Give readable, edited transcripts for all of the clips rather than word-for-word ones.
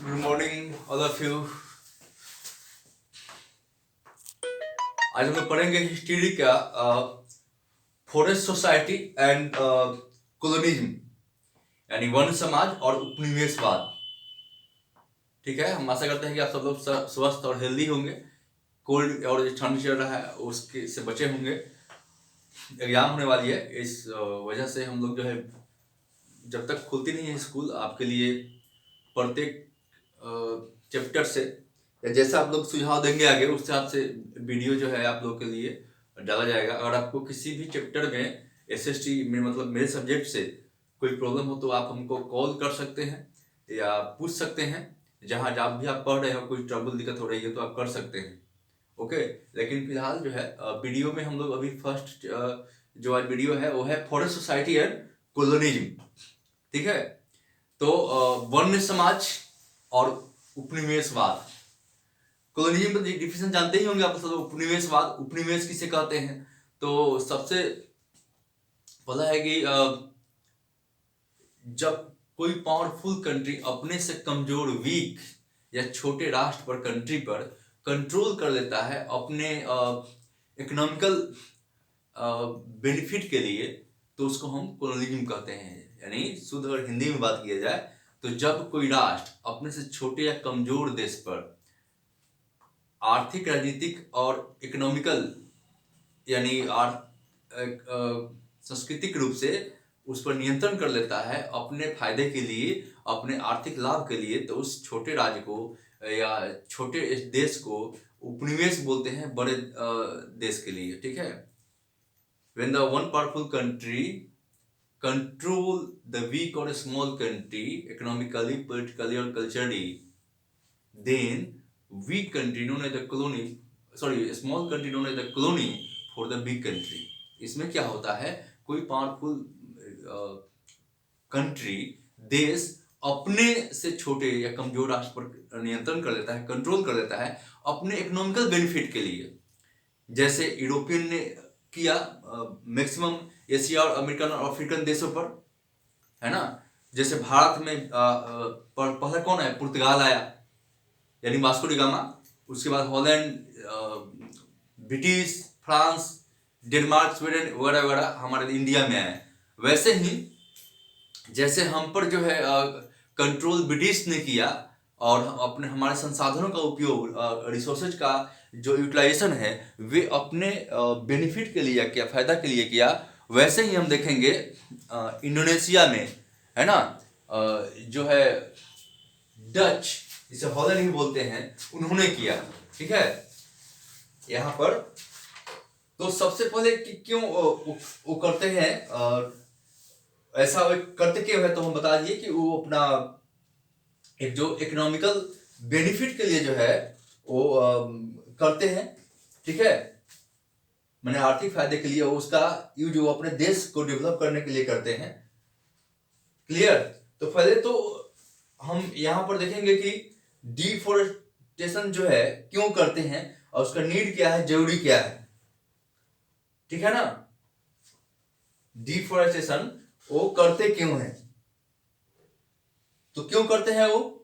Good morning all of you. आज हम लोग पढ़ेंगे हिस्ट्री का फॉरेस्ट सोसाइटी एंड कॉलोनिज्म, यानी वन समाज और उपनिवेशवाद। ठीक है, हम आशा करते हैं कि आप सब लोग स्वस्थ और हेल्दी होंगे। कोल्ड और जो ठंड चल रहा है उसके से बचे होंगे। एग्जाम होने वाली है, इस वजह से हम लोग जो है जब तक खुलती नहीं है स्कूल, आपके लिए प्रत्येक चैप्टर से या जैसा आप लोग सुझाव देंगे आगे उस हिसाब से वीडियो जो है आप लोग के लिए डाला जाएगा। अगर आपको किसी भी चैप्टर में एसएसटी में मतलब मेरे सब्जेक्ट से कोई प्रॉब्लम हो तो आप हमको कॉल कर सकते हैं या पूछ सकते हैं। जहाँ जब भी आप पढ़ रहे हो कोई ट्रबल दिक्कत हो रही है तो आप कर सकते हैं। ओके, लेकिन फिलहाल जो है वीडियो में हम लोग अभी फर्स्ट जो आज वीडियो है वो है फॉरेस्ट सोसाइटी एंड कॉलोनिज्म। ठीक है, तो वन्य समाज और उपनिवेशवाद। कॉलोनिज्म का डिफिनेशन जानते ही होंगे आप सब। उपनिवेशवाद, उपनिवेश किसे कहते हैं? तो सबसे पहला है कि जब कोई पावरफुल कंट्री अपने से कमजोर, वीक या छोटे राष्ट्र पर, कंट्री पर कंट्रोल कर लेता है अपने इकोनॉमिकल बेनिफिट के लिए, तो उसको हम कॉलोनिज्म कहते हैं। यानी शुद्ध अगर हिंदी में बात किया जाए तो जब कोई राष्ट्र अपने से छोटे या कमजोर देश पर आर्थिक, राजनीतिक और इकोनॉमिकल यानी सांस्कृतिक रूप से उस पर नियंत्रण कर लेता है अपने फायदे के लिए, अपने आर्थिक लाभ के लिए, तो उस छोटे राज्य को या छोटे इस देश को उपनिवेश बोलते हैं, बड़े देश के लिए। ठीक है, when the one powerful country control the weak or small country economically, politically or culturally, then weak country known as the colony, sorry, small country known as the colony for the big country। इसमें क्या होता है, कोई powerful country, देश अपने से छोटे या कमजोर राष्ट्र पर नियंत्रण कर लेता है, कंट्रोल कर लेता है अपने इकोनॉमिकल बेनिफिट के लिए। जैसे यूरोपियन ने किया मैक्सिमम एशिया और अमेरिकन और अफ्रीकन देशों पर, है ना। जैसे भारत में पहला कौन है, पुर्तगाल आया यानी वास्को डी गामा। उसके बाद Holland, British, France, Denmark, Sweden वगैरह वगैरह हमारे इंडिया में आए। वैसे ही जैसे हम पर जो है कंट्रोल ब्रिटिश ने किया और अपने हमारे संसाधनों का उपयोग, रिसोर्सेज का जो यूटिलाइजेशन है वे अपने बेनिफिट के लिए किया, फायदा के लिए किया। वैसे ही हम देखेंगे इंडोनेशिया में, है ना, जो है डच, जिसे हॉलैंड ही बोलते हैं, उन्होंने किया। ठीक है, यहाँ पर तो सबसे पहले कि क्यों वो करते हैं, ऐसा करते क्यों है, तो हम बता दिए कि वो अपना एक जो इकोनॉमिकल बेनिफिट के लिए जो है वो करते हैं। ठीक है, मैंने आर्थिक फायदे के लिए उसका यूज वो अपने देश को डेवलप करने के लिए करते हैं। क्लियर? तो पहले तो हम यहाँ पर देखेंगे कि डिफोरेस्टेशन जो है क्यों करते हैं और उसका नीड क्या है, जरूरी क्या है। ठीक है ना, डिफोरेस्टेशन वो करते क्यों है, तो क्यों करते हैं वो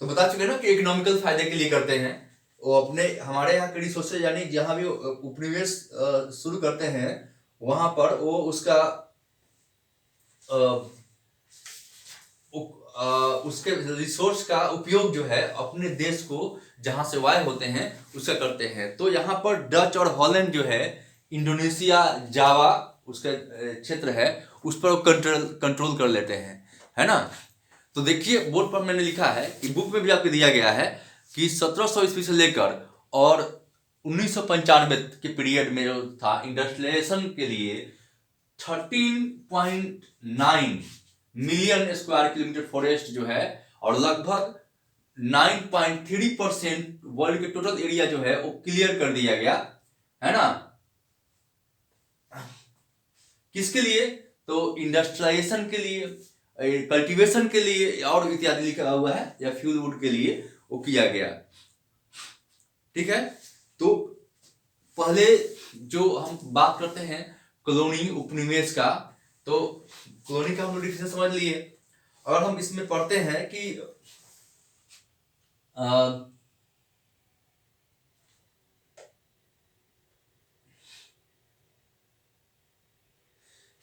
तो बता चुके ना कि इकोनॉमिकल फायदे के लिए करते हैं। वो अपने हमारे यहाँ के रिसोर्सेज यानी जहां भी उपनिवेश शुरू करते हैं वहां पर वो उसका उसके रिसोर्स का उपयोग जो है अपने देश को जहां से वाय होते हैं उसका करते हैं। तो यहाँ पर डच और हॉलैंड जो है, इंडोनेशिया, जावा उसका क्षेत्र है, उस पर कंट्रोल कर लेते हैं, है ना। तो देखिए बोर्ड पर मैंने लिखा है कि बुक में भी आपको दिया गया है कि 1700 ईस्वी से लेकर और 1995 के पीरियड में जो था, इंडस्ट्रियलाइजेशन के लिए 13.9 मिलियन स्क्वायर किलोमीटर फॉरेस्ट जो है और लगभग 9.3% वर्ल्ड के टोटल एरिया जो है वो क्लियर कर दिया गया, है ना। किसके लिए? तो इंडस्ट्रियलाइजेशन के लिए, कल्टीवेशन के लिए और इत्यादि लिखा हुआ है, या फ्यूल वुड के लिए वो किया गया। ठीक है, तो पहले जो हम बात करते हैं कॉलोनी, उपनिवेश का, तो कॉलोनी का हम लोग डिफिनेशन समझ लिए। और हम इसमें पढ़ते हैं अ,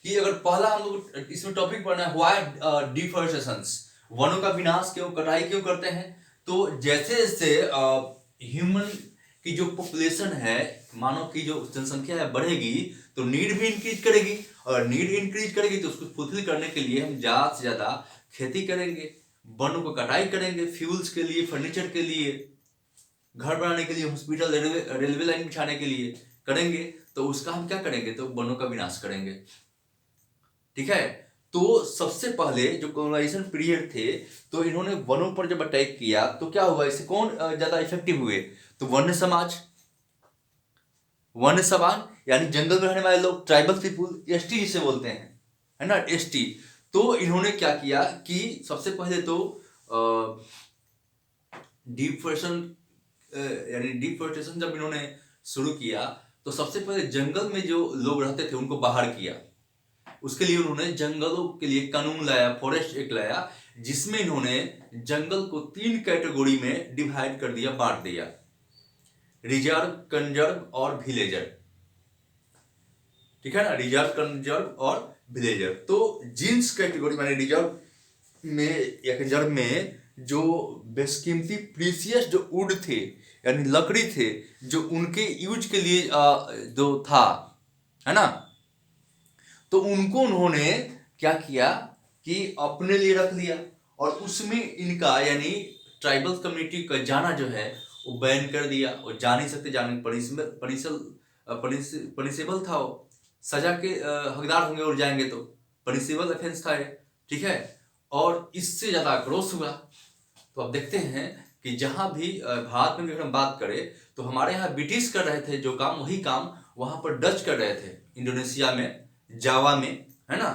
कि अगर पहला हम लोग इसमें टॉपिक पढ़ना है व्हाई डिफॉरेस्टेशन, वनों का विनाश क्यों, कटाई क्यों करते हैं। तो जैसे जैसे ह्यूमन की जो पॉपुलेशन है, मानव की जो जनसंख्या है बढ़ेगी, तो नीड भी इंक्रीज करेगी, और नीड इंक्रीज करेगी तो उसको फुलफिल करने के लिए हम ज्यादा से ज्यादा खेती करेंगे, वनों को कटाई करेंगे, फ्यूल्स के लिए, फर्नीचर के लिए, घर बनाने के लिए, हॉस्पिटल, रेलवे लाइन बिछाने के लिए करेंगे। तो उसका हम क्या करेंगे, तो वनों का विनाश करेंगे। ठीक है। तो सबसे पहले जो कॉलोनाइजेशन पीरियड थे, तो इन्होंने वनों पर जब अटैक किया तो क्या हुआ, इससे कौन ज्यादा इफेक्टिव हुए, तो वन्य समाज। वन्य समाज यानी जंगल में रहने वाले लोग, ट्राइबल पीपुल, एसटी जिसे बोलते हैं, है ना, एसटी। तो इन्होंने क्या किया कि सबसे पहले तो डिफोरेस्टेशन, यानी डिफोरेस्टेशन जब इन्होंने शुरू किया, तो सबसे पहले जंगल में जो लोग रहते थे उनको बाहर किया। उसके लिए उन्होंने जंगलों के लिए कानून लाया, फॉरेस्ट एक्ट लाया, जिसमें इन्होंने जंगल को 3 कैटेगरी में डिवाइड कर दिया, बांट दिया, रिजर्व, कंजर्व और विलेजर। ठीक है ना, रिजर्व, कंजर्व और विलेजर। तो जिन्स कैटेगरी माने रिजर्व में या कंजर्व में जो बेशकीमती प्रीसियस जो वुड थे, यानी लकड़ी थे, जो उनके यूज के लिए जो था, है ना, तो उनको उन्होंने क्या किया कि अपने लिए रख लिया, और उसमें इनका यानी ट्राइबल कम्युनिटी का जाना जो है वो बैन कर दिया, और जा नहीं सकते, जाने पनिशेबल था वो, सजा के हकदार होंगे और जाएंगे तो पनिशेबल ऑफेंस था ये। ठीक है। और इससे ज्यादा आक्रोश हुआ। तो अब देखते हैं कि जहां भी भारत में भी अगर हम बात करें, तो हमारे यहाँ ब्रिटिश कर रहे थे जो काम, वही काम वहां पर डच कर रहे थे, इंडोनेशिया में, जावा में, है ना,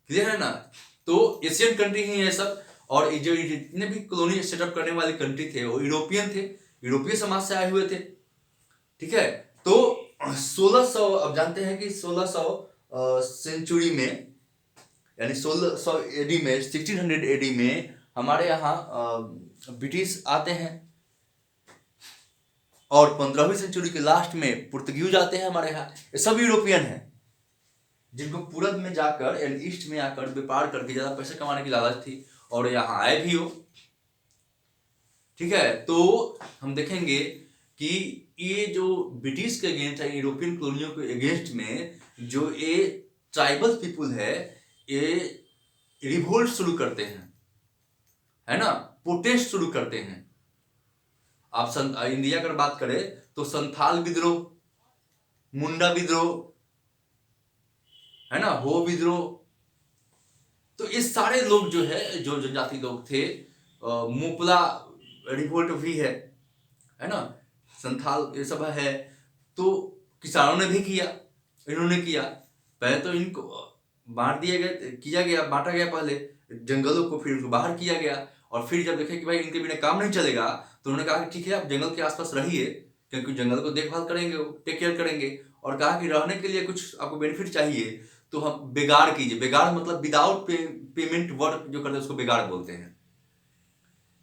क्लियर है ना। तो एशियन कंट्री ही है सब, और ये जो जितने भी कॉलोनी सेटअप करने वाले कंट्री थे वो यूरोपियन थे, यूरोपीय समाज से आए हुए थे। ठीक है। तो 1600, अब जानते हैं कि 1600 सेंचुरी में, यानी 1600 एडी में, 1600 एडी में हमारे यहाँ ब्रिटिश आते हैं, और 15वीं सेंचुरी के लास्ट में पुर्तगीज आते हैं हमारे यहाँ। ये सब यूरोपियन हैं, जिनको पूरब में जाकर यानी ईस्ट में आकर व्यापार करके ज्यादा पैसे कमाने की लालच थी, और यहाँ आए भी हो। ठीक है। तो हम देखेंगे कि ये जो ब्रिटिश के अगेंस्ट है, यूरोपियन कॉलोनियों के अगेंस्ट में जो ये ट्राइबल पीपुल है, ये रिवोल्ट शुरू करते हैं, है ना, प्रोटेस्ट शुरू करते हैं। आप इंडिया अगर बात करें तो संथाल विद्रोह, मुंडा विद्रोह, है ना, हो विद्रोह। तो ये सारे लोग जो है, जो जनजाति लोग थे, मुपला रिवोल्ट भी है ना, संथाल ये सब है। तो किसानों ने भी किया, इन्होंने किया। पहले तो इनको बांट दिया गया, किया गया, बांटा गया पहले जंगलों को, फिर उनको बाहर किया गया, और फिर जब देखे कि भाई इनके बिना काम नहीं चलेगा, तो उन्होंने कहा कि ठीक है आप जंगल के आसपास रहिए, क्योंकि जंगल को देखभाल करेंगे, वो टेक केयर करेंगे, और कहा कि रहने के लिए कुछ आपको बेनिफिट चाहिए, तो हम बेगार कीजिए। बेगार मतलब विदाउट पेमेंट वर्क जो करते हैं उसको बेगार बोलते हैं।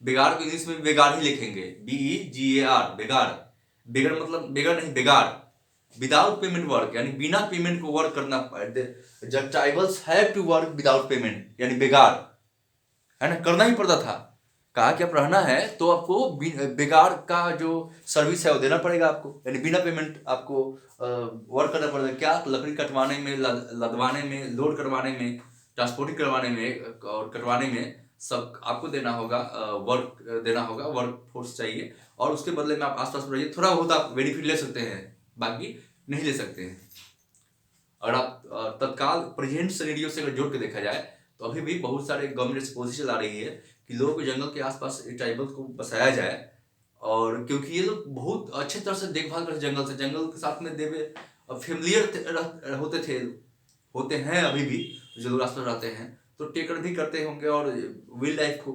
बेगार को इंग्लिश में बेगार ही लिखेंगे, BEGAR, बेगार। बेगार मतलब बेगार नहीं, बेगार, विदाउट पेमेंट वर्क, यानी बिना पेमेंट को वर्क करना। जब tribals have to work without payment, यानी बेगार, है ना, करना ही पड़ता था। कहा कि आप रहना है तो आपको बेगार का जो सर्विस है वो देना पड़ेगा आपको, यानी बिना पेमेंट आपको वर्क करना पड़ेगा। क्या, तो लकड़ी कटवाने में, लदवाने में, लोड करवाने में, ट्रांसपोर्टिंग करवाने में और कटवाने में सब आपको देना होगा, वर्क देना होगा, वर्क फोर्स चाहिए, और उसके बदले में आप आसपास में रहिए, थोड़ा बहुत आप बेनिफिट ले सकते हैं, बाकी नहीं ले सकते हैं। अगर आप तत्काल प्रेजेंट सिनेरियो से अगर जोड़ के देखा जाए, तो अभी भी बहुत सारे गवर्नमेंट ऐसी पॉलिसी चला रही है कि लोगों को जंगल के आसपास ट्राइबल को बसाया जाए, और क्योंकि ये लोग बहुत अच्छे तरह से देखभाल करते जंगल से, जंगल के साथ में देवे फेमिलियर होते थे, होते हैं अभी भी, जो लोग आसपास रहते हैं, तो टेकर भी करते होंगे और वाइल्ड लाइफ को।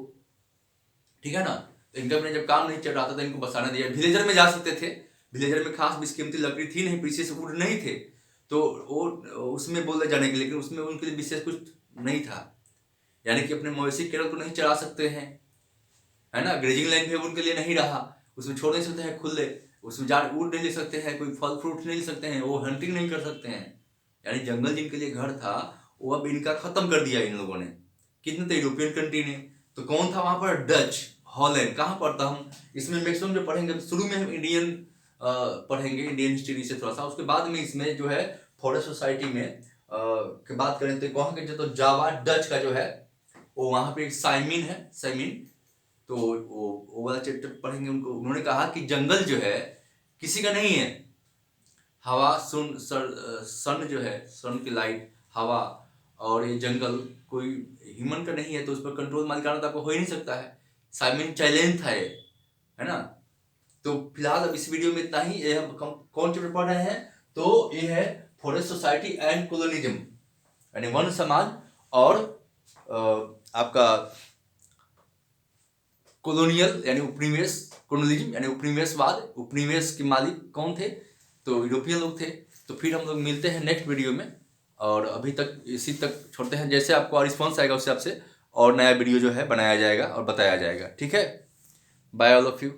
ठीक है ना। तो इनका अपने जब काम नहीं चल रहा था तो इनको बसाने दिया। विलेजर में जा सकते थे, विलेजर में खास बेशकीमती लकड़ी थी नहीं, प्रीशियस वुड नहीं थे, तो वो उसमें बोले जाने के लिए, लेकिन उसमें उनके लिए विशेष कुछ नहीं था। यानी कि अपने मवेशी केरल को नहीं चरा सकते हैं, है ना। ग्रेजिंग लैंड भी उनके लिए नहीं रहा, उसमें छोड़ नहीं सकते हैं खुले, उसमें जा ऊँट नहीं ले सकते हैं, कोई फल फ्रूट नहीं ले सकते हैं, वो हंटिंग नहीं कर सकते हैं। यानी जंगल जिनके लिए घर था वो अब इनका खत्म कर दिया इन लोगों ने। कितने थे यूरोपियन कंट्री ने। तो कौन था वहां पर, डच, हॉलैंड। कहाँ पर था हम इसमें मैक्सिमम जो पढ़ेंगे, शुरू में हम इंडियन पढ़ेंगे, इंडियन हिस्ट्री से थोड़ा सा, उसके बाद में इसमें जो है फॉरेस्ट सोसाइटी में की बात करें तो वहाँ के जो तो जावा डच का जो है वो वहाँ पे एक साइमिन है, साइमिन, तो वो वाला चैप्टर पढ़ेंगे। उनको उन्होंने कहा कि जंगल जो है किसी का नहीं है, हवा सन जो है, सन की लाइट, हवा और ये जंगल कोई ह्यूमन का नहीं है, तो उस पर कंट्रोल मालिकाना तो आपको हो ही नहीं सकता है। साइमन चैलेंज था ये, है ना। तो फिलहाल अब इस वीडियो में इतना ही। ये हम कौन चैप्टर पढ़ रहे हैं, तो ये है फॉरेस्ट सोसाइटी एंड कॉलोनिज्म, यानी वन समाज और आपका कॉलोनियल यानी उपनिवेश, कॉलोनिज्म यानी उपनिवेशवाद, उपनिवेश के मालिक कौन थे, तो यूरोपियन लोग थे। तो फिर हम लोग मिलते हैं नेक्स्ट वीडियो में, और अभी तक इसी तक छोड़ते हैं। जैसे आपको रिस्पॉन्स आएगा उससे आपसे और नया वीडियो जो है बनाया जाएगा और बताया जाएगा। ठीक है, बाय ऑल ऑफ यू।